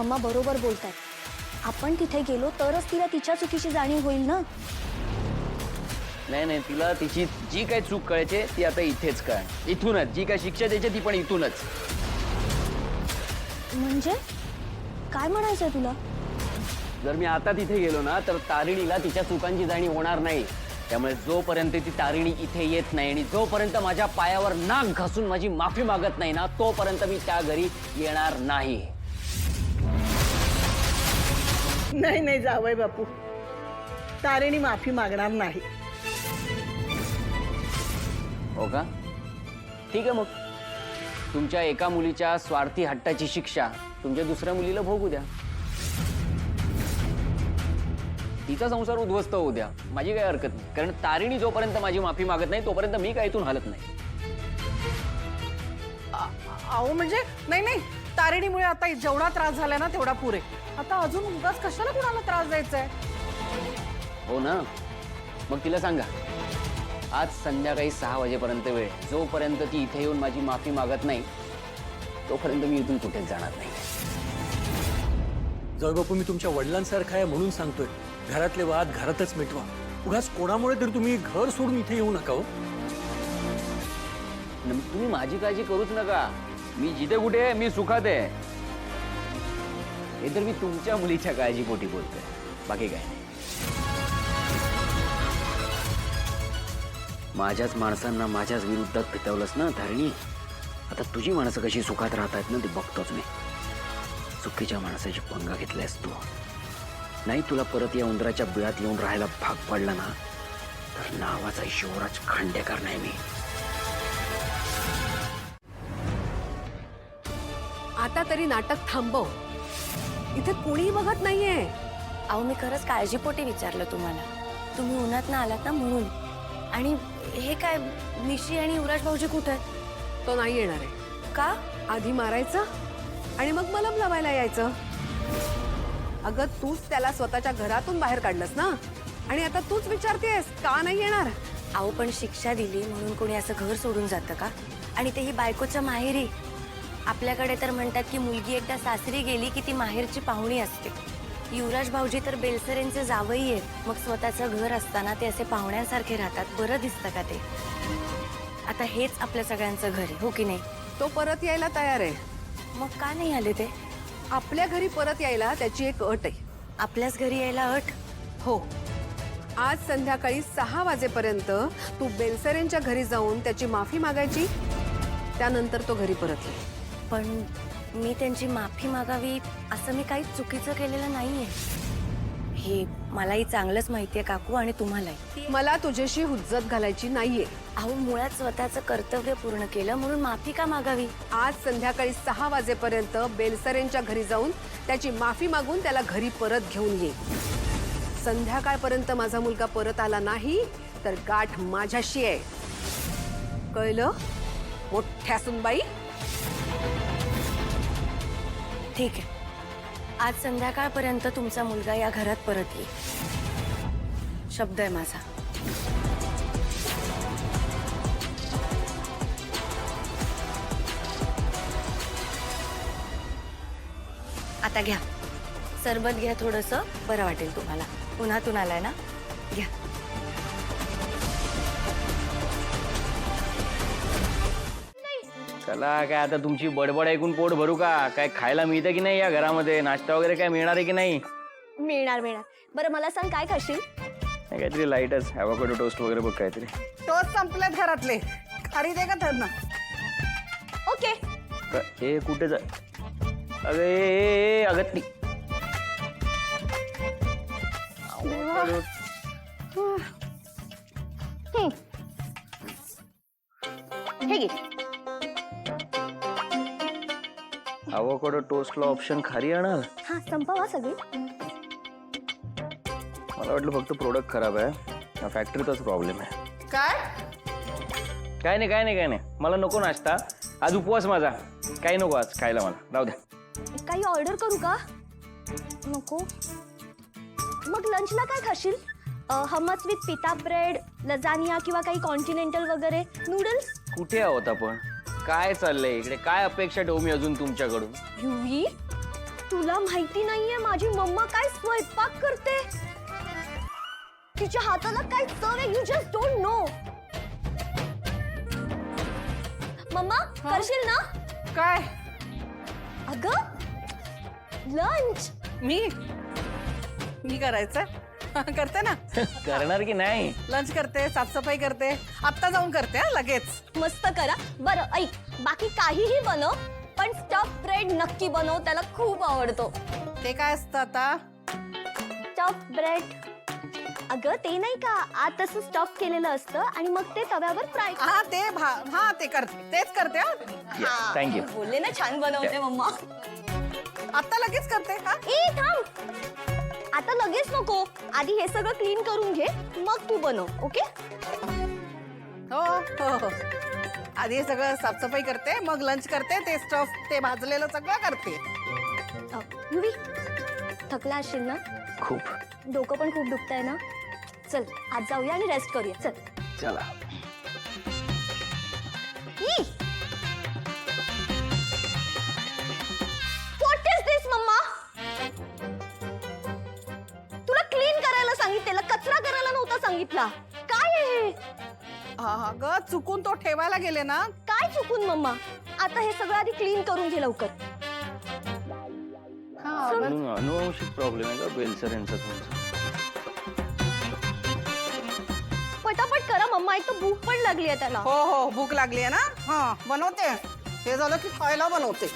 Mamma बरोबर बोलतायत. आपण तिथे गेलो तरच तिला तिच्या चुकीची जाणीव होईल ना. नाही नाही, तिला तिची जी काही चूक कळायची ती आता इथेच कळ. इथूनच जी काही शिक्षा द्यायची ती पण इथूनच. म्हणजे काय म्हणायचंय तुला? जर मी आता तिथे गेलो ना तर तारिणीला तिच्या चुकांची जाणीव होणार नाही. त्यामुळे जोपर्यंत ती तारिणी इथे येत नाही आणि जोपर्यंत माझ्या पायावर नाक घासून माझी माफी मागत नाही ना तोपर्यंत मी त्या घरी येणार नाही. नाही नाही जावई बापू, तारिणी माफी मागणार नाही. हो का? ठीक आहे, मग तुमच्या एका मुलीच्या स्वार्थी हट्टाची शिक्षा तुमच्या दुसऱ्या मुलीला भोगू द्या. तिचा संसार उद्ध्वस्त होऊ द्या, माझी काही हरकत नाही. कारण तारिणी जोपर्यंत माझी माफी मागत नाही तोपर्यंत मी काही इथून हलत नाही. अहो म्हणजे नाही नाही, तारिणीमुळे आता जेवढा त्रास झालाय ना तेवढा पुरे. आता अजून उगाच कशाला कुणाला त्रास द्यायचा आहे? हो ना, मग तिला सांगा आज संध्याकाळी 6 वाजेपर्यंत वेळ. जोपर्यंत ती इथे येऊन माझी माफी मागत नाही तोपर्यंत मी इथून कुठेच जाणार नाही. जाऊ बापू, मी तुमच्या वडिलांसारखा आहे म्हणून सांगतोय, घरातले वाद घरातच मिटवा. उगाच कोणामुळे तरी तुम्ही घर सोडून इथे येऊ नका हो. तुम्ही माझी काळजी करूच नका. मी जिथे कुठे आहे मी सुखात आहे. हे तर मी तुमच्या मुलीच्या काळजीपोटी बोलतोय, बाकी काय नाही. माझ्याच माणसांना माझ्याच विरुद्धात फितवलंस ना तारिणी. आता तुझी माणसं कशी सुखात राहतात ना ते बघतोच मी. चुकीच्या माणसाची पंगा घेतल्यास तू. नाही तुला परत या उंदराच्या बिळात येऊन राहायला भाग पडला ना तर नावाचा शिवराज खांडेकर नाही मी. आता तरी नाटक थांबव. इथे कोणी बघत नाहीये. अहो मी खरंच काळजीपोटी विचारलं तुम्हाला. तुम्ही उन्हात ना आलात ना म्हणून. आणि हे काय निशी आणि युवराज भाऊजी कुठे आहेत? तो नाही येणार आहे. का? आधी मारायचं आणि मग मलम लावायला यायचं. अगं तूच त्याला स्वतःच्या घरातून बाहेर काढलंस ना, आणि आता तूच विचारतेस का नाही येणार. अहो पण शिक्षा दिली म्हणून कोणी असं घर सोडून जातं का? आणि तेही बायकोच्या माहेरी. आपल्याकडे तर म्हणतात की मुलगी एकदा सासरी गेली की ती माहेरची पाहुणी असते. युवराज भाऊजी तर बेलसरेंचे जावई आहेत. मग स्वतःचं घर असताना ते असे पाहुण्यांसारखे राहतात. बरं दिसतं का ते? आता हेच आपल्या सगळ्यांचं घर आहे, हो की नाही? तो परत यायला तयार आहे. मग का नाही आले ते? आपल्या घरी परत यायला त्याची एक अट आहे. आपल्याच घरी यायला अट? हो, आज संध्याकाळी 6 वाजेपर्यंत तू बेलसरेंच्या घरी जाऊन त्याची माफी मागायची. त्यानंतर तो घरी परत येईल. पण मी त्यांची माफी मागावी असं मी काही चुकीचं केलेलं नाहीये. हे मलाही चांगलंच माहितीये काकू, आणि तुम्हालाही. मला तुझ्याशी हुज्जत घालायची नाहीये. अहो मुळात स्वतःचं कर्तव्य पूर्ण केलं म्हणून माफी का मागावी? आज संध्याकाळी 6 वाजेपर्यंत बेलसरेंच्या घरी जाऊन त्याची माफी मागून त्याला घरी परत घेऊन ये. संध्याकाळपर्यंत माझा मुलगा परत आला नाही तर गाठ माझ्याशी आहे. कळलं मोठ्या सुनबाई? ठीक आहे, आज संध्याकाळपर्यंत तुमचा मुलगा या घरात परत येईल. शब्द आहे माझा. आता घ्या सरबत, घ्या थोडंसं, बरं वाटेल तुम्हाला. उन्हातून आलाय ना, घ्या. चला काय आता तुमची बडबड ऐकून पोट भरू का? काय खायला मिळतं की नाही या घरामध्ये? नाश्ता वगैरे काय मिळणार आहे की नाही? मिळणार. बरं मला सांग काय खाशील? काहीतरी लाईटच, ॲव्होकाडो टोस्ट वगैरे बघ काहीतरी. तोच संपलेत घरातले. खारी दे का त्यांना? ओके. हे कुठे जा? अगे अगं ती हे घे. ॲव्होकाडो टोस्टला ऑप्शन खारी आणा. हा संपवा सगळी. मला वाटलं फक्त प्रोडक्ट खराब आहे, फॅक्टरीचाच प्रॉब्लेम आहे. काय नाही. मला नको नाश्ता. आज उपवास माझा. काही नको आज खायला मला. राहू द्या. काही ऑर्डर करू का? नको. मग लंचला काय खाशील? हमस विथ पिता ब्रेड, लजानिया किंवा काही कॉन्टिनेंटल वगैरे, नूडल्स. कुठे आहोत आपण? काय चाललंय इकडे? काय अपेक्षा ठेवू मी अजून तुमच्याकडून? युवी तुला माहिती नाहीये माझी मम्मा काय स्वयंपाक करते? तिच्या हाताला काय चव आहे, यू जस्ट डोंट नो. मम्मा करशील ना? काय अगं लंच. मी करायचं करते ना. करणार की नाही? लंच करते, साफसफाई करते, आत्ता जाऊन करते हा लगेच. मस्त करा. बरं ऐक, बाकी काहीही बनव पण स्टफ ब्रेड नक्की बनव, त्याला खूप आवडतो. ते काय असतं आता? Stuff bread. अगं ते नाही का, आत तसं स्टफ केलेलं असतं आणि मग ते तव्यावर फ्राय. हा ते करते, तेच करते हा. थँक्यू. बोलले ना छान बनवते मम्मा. आता लगेच करते हा. ए थांब, आता लगेच नको, आधी हे सगळं क्लीन करून घे मग तू बनव. ओके? हो. आधी हे सगळं साफसफाई करते, मग लंच करते, ते स्टफ ते भाजलेलं सगळं करते. युवी थकला असशील ना? खूप. डोकं पण खूप दुखतंय ना? चल आज जाऊया आणि रेस्ट करूया. चल. चला. व्हॉट इज दिस मम्मा? तुला क्लीन करायला सांगितलेलं, कचरा करायला नव्हता सांगितला. काय आहे हे? अगं चुकून तो ठेवायला गेले ना. काय चुकून मम्मा? आता हे सगळं आधी क्लीन करून घे लवकर. अनुवंशिक प्रॉब्लेम आहे का बेलसर यांचा तुमचा? पटापट करा मम्मा, एक तर भूक पण लागली आहे त्याला. हो भूक लागली आहे ना. हा बनवते, हे झालं की खायला बनवते.